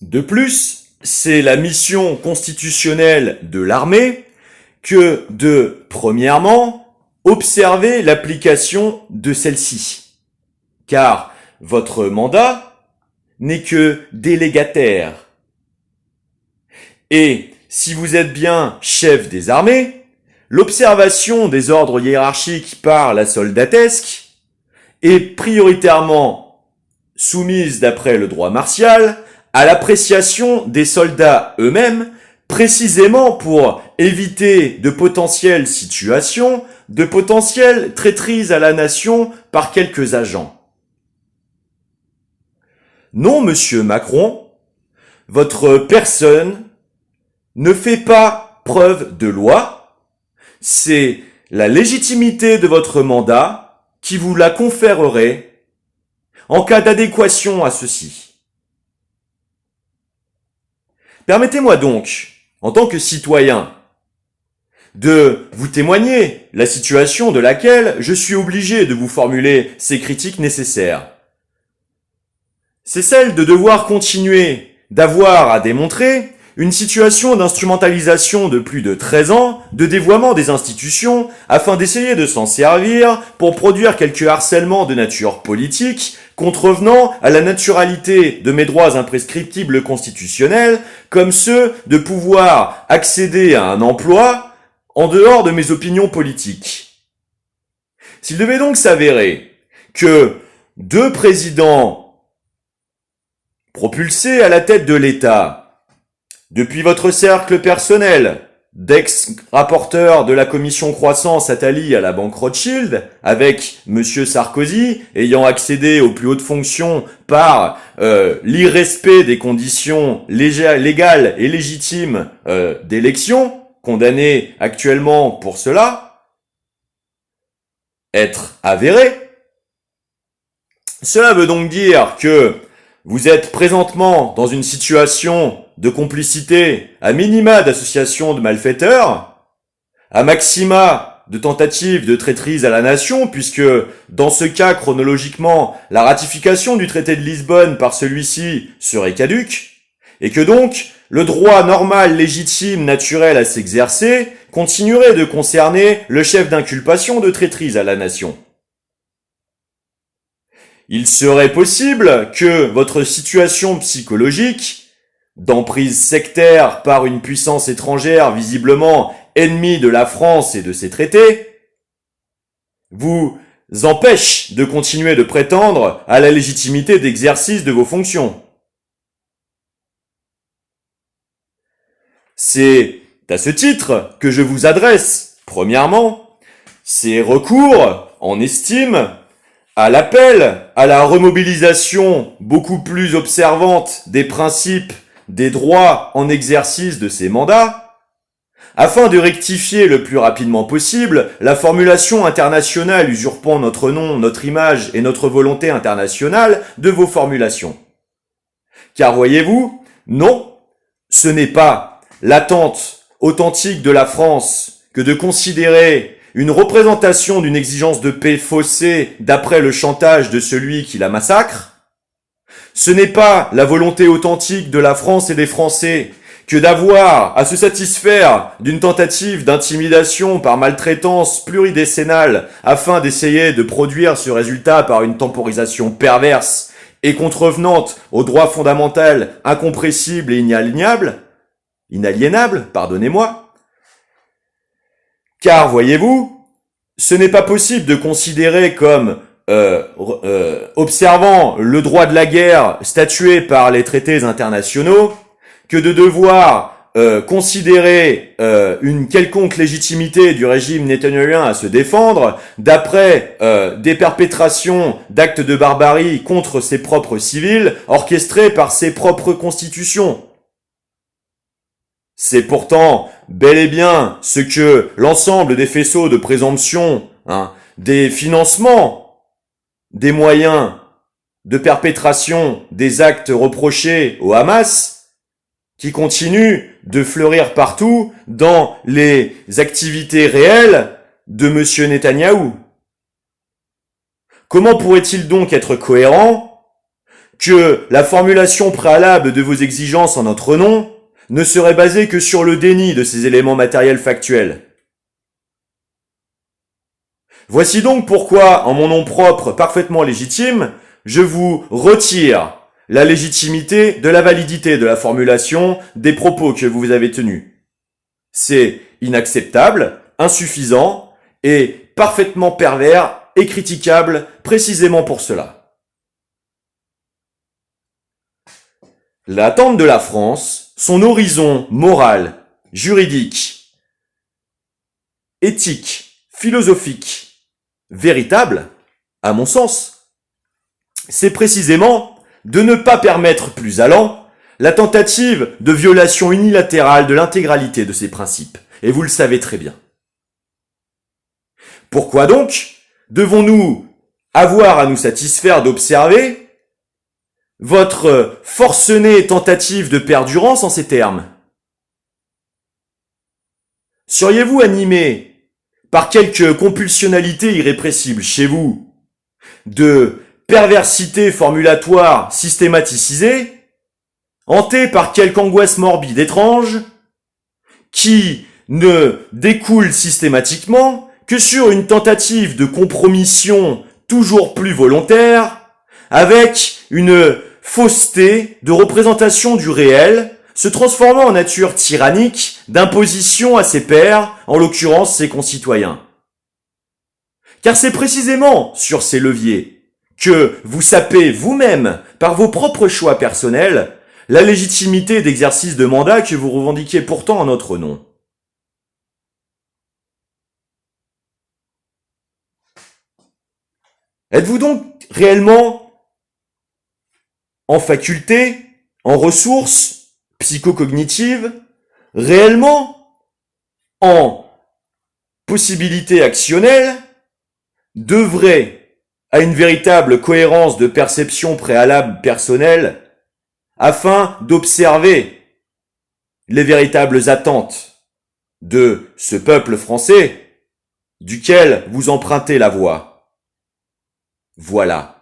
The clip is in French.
De plus, c'est la mission constitutionnelle de l'armée que de, premièrement, observer l'application de celle-ci. Car votre mandat n'est que délégataire. Et si vous êtes bien chef des armées, l'observation des ordres hiérarchiques par la soldatesque est prioritairement soumise d'après le droit martial à l'appréciation des soldats eux-mêmes, précisément pour éviter de potentielles situations, de potentielles traîtrises à la nation par quelques agents. Non, monsieur Macron, votre personne ne fait pas preuve de loi, c'est la légitimité de votre mandat qui vous la conférerait en cas d'adéquation à ceci. Permettez-moi donc, en tant que citoyen, de vous témoigner la situation de laquelle je suis obligé de vous formuler ces critiques nécessaires. C'est celle de devoir continuer d'avoir à démontrer une situation d'instrumentalisation de plus de 13 ans, de dévoiement des institutions, afin d'essayer de s'en servir pour produire quelques harcèlements de nature politique, contrevenant à la naturalité de mes droits imprescriptibles constitutionnels, comme ceux de pouvoir accéder à un emploi en dehors de mes opinions politiques. S'il devait donc s'avérer que 2 présidents propulsés à la tête de l'État, depuis votre cercle personnel, d'ex-rapporteur de la commission croissance Attali à la banque Rothschild, avec monsieur Sarkozy ayant accédé aux plus hautes fonctions par l'irrespect des conditions légales et légitimes d'élection, condamné actuellement pour cela, être avéré. Cela veut donc dire que vous êtes présentement dans une situation de complicité, à minima d'association de malfaiteurs, à maxima de tentative de traîtrise à la nation, puisque dans ce cas, chronologiquement, la ratification du traité de Lisbonne par celui-ci serait caduque, et que donc le droit normal, légitime, naturel à s'exercer continuerait de concerner le chef d'inculpation de traîtrise à la nation. Il serait possible que votre situation psychologique, d'emprise sectaire par une puissance étrangère visiblement ennemie de la France et de ses traités, vous empêche de continuer de prétendre à la légitimité d'exercice de vos fonctions. C'est à ce titre que je vous adresse, premièrement, ces recours en estime à l'appel à la remobilisation beaucoup plus observante des principes des droits en exercice de ces mandats, afin de rectifier le plus rapidement possible la formulation internationale usurpant notre nom, notre image et notre volonté internationale de vos formulations. Car voyez-vous, non, ce n'est pas l'attente authentique de la France que de considérer une représentation d'une exigence de paix faussée d'après le chantage de celui qui la massacre. Ce n'est pas la volonté authentique de la France et des Français que d'avoir à se satisfaire d'une tentative d'intimidation par maltraitance pluridécennale afin d'essayer de produire ce résultat par une temporisation perverse et contrevenante au droit fondamental incompressible et inaliénable, pardonnez-moi. Car, voyez-vous, ce n'est pas possible de considérer comme observant le droit de la guerre statué par les traités internationaux que de devoir considérer une quelconque légitimité du régime netanyahouien à se défendre d'après des perpétrations d'actes de barbarie contre ses propres civils orchestrés par ses propres constitutions. C'est pourtant bel et bien ce que l'ensemble des faisceaux de présomption, des financements, des moyens de perpétration des actes reprochés au Hamas, qui continuent de fleurir partout dans les activités réelles de monsieur Netanyahou. Comment pourrait-il donc être cohérent que la formulation préalable de vos exigences en notre nom ne serait basée que sur le déni de ces éléments matériels factuels. Voici donc pourquoi, en mon nom propre parfaitement légitime, je vous retire la légitimité de la validité de la formulation des propos que vous avez tenus. C'est inacceptable, insuffisant et parfaitement pervers et critiquable précisément pour cela. L'attente de la France, son horizon moral, juridique, éthique, philosophique, véritable, à mon sens, c'est précisément de ne pas permettre plus allant la tentative de violation unilatérale de l'intégralité de ces principes. Et vous le savez très bien. Pourquoi donc devons-nous avoir à nous satisfaire d'observer votre forcenée tentative de perdurance en ces termes? Seriez-vous animé par quelque compulsionnalité irrépressible chez vous de perversité formulatoire systématicisée, hanté par quelque angoisse morbide étrange, qui ne découle systématiquement que sur une tentative de compromission toujours plus volontaire, avec une fausseté de représentation du réel, se transformant en nature tyrannique d'imposition à ses pairs, en l'occurrence ses concitoyens. Car c'est précisément sur ces leviers que vous sapez vous-même, par vos propres choix personnels, la légitimité d'exercice de mandat que vous revendiquez pourtant en notre nom. Êtes-vous donc réellement en faculté, en ressources psychocognitives, réellement en possibilité actionnelle d'œuvrer à une véritable cohérence de perception préalable personnelle afin d'observer les véritables attentes de ce peuple français duquel vous empruntez la voie? Voilà.